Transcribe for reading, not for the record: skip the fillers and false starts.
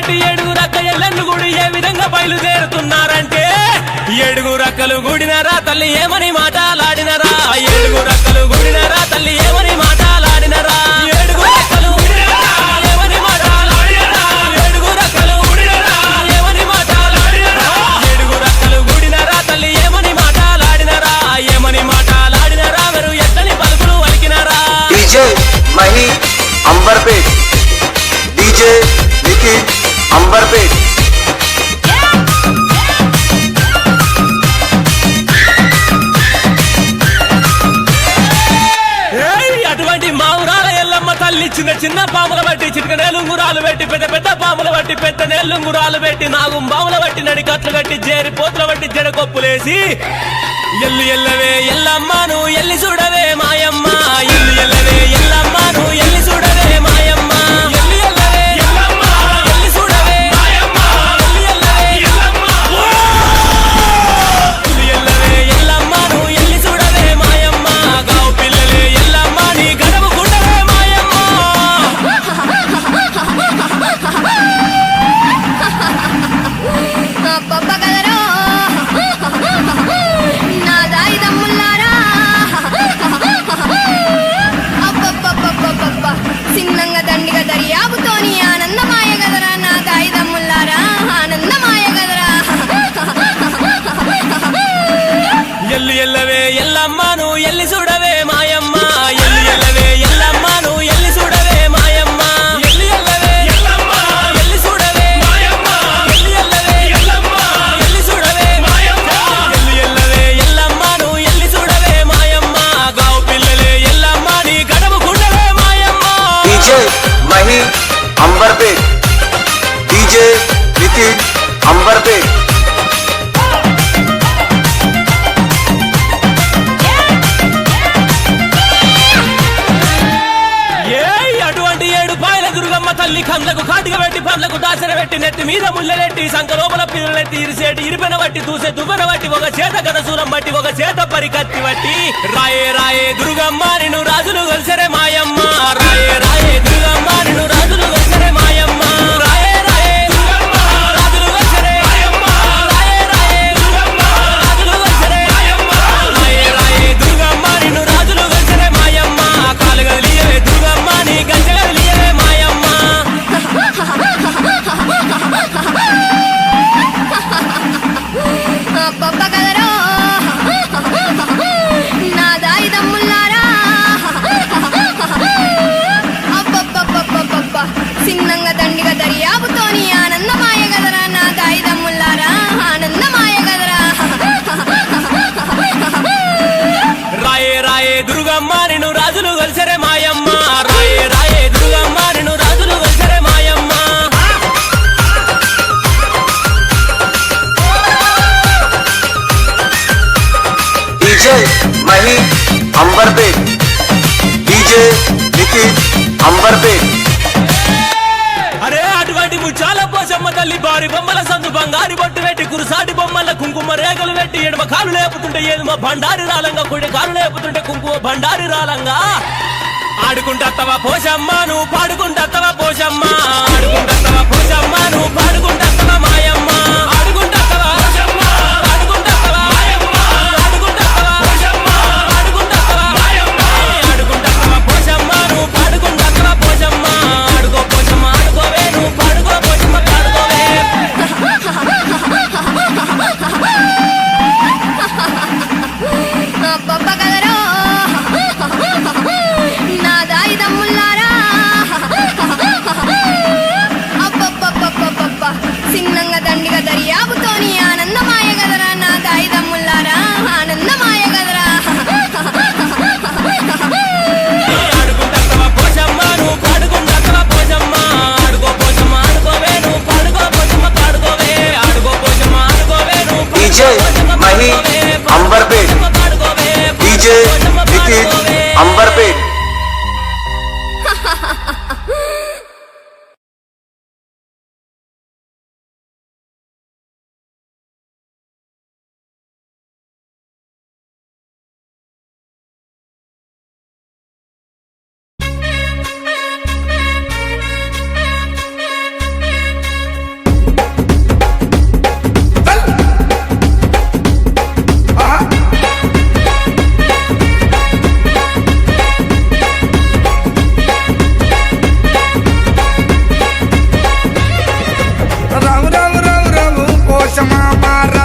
పెట్టి ఏడుగురక్క ఎల్లెన్ను గుడి ఏ విధంగా బయలుదేరుతున్నారంటే ఏడుగురక్కలు గుడినరా తల్లి ఏమని మాటలాడినరా ఏడుగురక్కలు గుడినరా తల్లి ఏమని మాటలాడినరా ఏడుగురక్కలు ఏమని మాటలాడినరా ఏడుగురక్కలు ఏమని మాటలాడినరా ఏడుగురక్కలు గుడినరా తల్లి ఏమని మాటలాడినరా ఏమని మాటలాడినరా మీరు ఎట్లని పలుకులు వలికినరా डीजे मही अंबरपेट डीजे नितिन अंबरपेट అటువంటి మావురాల ఎల్లమ్మ తల్లి చిన్న చిన్న పాముల బట్టి చిటిక నేలుంగురాలు పెట్టి పెద్ద పెద్ద పాముల బట్టి పెద్ద నేలుంగురాలు పెట్టి నాగు బాముల బట్టి నడికట్లు కట్టి జేరి పోతుల బట్టి జడకొప్పులేసి ఎల్లు ఎల్లవే ఎల్లమ్మను ఎల్లి చూడవే మాయమ్మ ఎల్లు ఎల్లవే ఎల్లమ్మను ఎల్లి చూడవే మాయమ్మ ఎల్లు ఎల్లవే ఎల్లమ్మ ఎల్లి చూడవే మాయమ్మ ఎల్లు ఎల్లవే ఎల్లమ్మ ఎల్లు ఎల్లవే ఎల్లమ్మను ఎల్లి చూడవే మాయమ్మ గావు పిల్లలే ఎల్లమ్మ నీ గడవు గుండవే మాయమ్మ పప్ప కదరో నా దాయి దమ్ముల్లారా అబ్బబ్బబ్బబ్బబ్బ చిన్నంగా దండిగా దర్యాబుతోని ఆనందమాయ గదరా నా దాయి దమ్ముల్లారా ఆనందమాయ గదరా ఎల్లు ఎల్లవే ఎల్లమ్మను ఎల్లి చూడవే మాయమ్మ ఎల్లు ఎల్లవే ఎల్లమ్మను ఎల్లి చూడవే మాయమ్మ ఎల్లు ఎల్లవే ఎల్లమ్మ ఎల్లి చూడవే మాయమ్మ ఎల్లు ఎల్లవే ఎల్లమ్మ ఎల్లి చూడవే మాయమ్మ ఎల్లు ఎల్లవే ఎల్లమ్మను ఎల్లి చూడవే మాయమ్మ గావు పిల్లలే ఎల్లమ్మ నీ గడవు గుండవే మాయమ్మ डीजे मही अंबरपेट डीजे नितिन अंबरपेट అటువంటి ఏడు పాయల దుర్గమ్మ తల్లి కండ్లకు కాటిగా పెట్టి పండ్లకు దాసర పెట్టి నెత్తి మీద ముళ్ళెట్టి సంక లోపల పిల్లలెట్టి ఇరిసేటి ఇరిపెన బట్టి దూసే దువ్వెన బట్టి ఒక చేత గదసూరం బట్టి ఒక చేత పరికత్తి బట్టి రాయే రాయే దుర్గమ్మ నిన్ను రాజులు కలిసరే మాయమ్మ రాయే రాయే దుర్గమ్మ నిన్ను రాజులు కలిసరే మాయమ్మ రాయే రాయే దుర్గమ్మ రాజులు కలిసరే మాయమ్మ రాయే రాయే దుర్గమ్మ రాజులు కలిసరే మాయమ్మ రాయే రాయే దుర్గమ్మ నిన్ను రాజులు కలిసరే మాయమ్మ కాలు గదిలియవే దుర్గమ్మ నీ గంజ గదిలియవే మాయమ్మ పప్ప కదరో నా దాయి దమ్ముల్లారా అబ్బబ్బబ్బబ్బబ్బ చిన్నంగా దండిగా దర్యాబుతోని ఆనందమాయ గదరా నా దాయి దమ్ముల్లారా ఆనందమాయ గదరా రాయే రాయే దుర్గమ్మ నిన్ను రాజులు కలిసరే మాయమ్మ రాయే రాయే దుర్గమ్మ నిన్ను రాజులు కలిసరే మాయమ్మ डीजे मही अंबरपेट डीजे नितिन अंबरपेट అరే అటువంటి ముచ్చాల పోసమ్మ తల్లి బారి బొమ్మల సందు బంగారి బొట్టు పెట్టి కురుసాటి బొమ్మల కుంకుమ రేగలు పెట్టి ఎడమ కాలు లేపుతుంటే ఏదుమ బండారి రాలంగా కుడి కాలు లేపుతుంటే కుంకుమ బండారి రాలంగా ఆడుకుంటత్తవా పోసమ్మ నువ్వు పాడుకుంటత్తవా పోసమ్మ ఆడుకుంటత్తవా పోసమ్మ నువ్వు పాడుకుంటత్తవా మాయమ్మ ఆడుకుంటత్తవా పోసమ్మ పాడుకుంటత్తవా మాయమ్మ ఆడుకుంటత్తవా పోసమ్మ పాడుకుంటత్తవా మాయమ్మ ఆడుకుంటత్తవా పోసమ్మ నువ్వు పాడుకుంటత్తవా పోసమ్మ ఆడుకో పోసమ్మ ఆడుకోవే నువ్వు పాడుకో పోసమ్మ పాడుకోవే పప్ప కదరో నా దాయి దమ్ముల్లారా అబ్బబ్బబ్బబ్బబ్బ చిన్నంగా దండిగా దర్యాబుతోని ఆనందమాయ గదరా నా దాయి దమ్ముల్లారా ఆనందమాయ గదరా ఆడుకుంటత్తవా పోసమ్మ నువ్వు పాడుకుంటత్తవా పోసమ్మ ఆడుకో పోసమ్మ ఆడుకోవే నువ్వు పాడుకో పోసమ్మ పాడుకోవే ఆడుకో పోసమ్మ ఆడుకోవే నువ్వు डीजे मही अंबरपेट डीजे नितिन अंबरपेट చమామార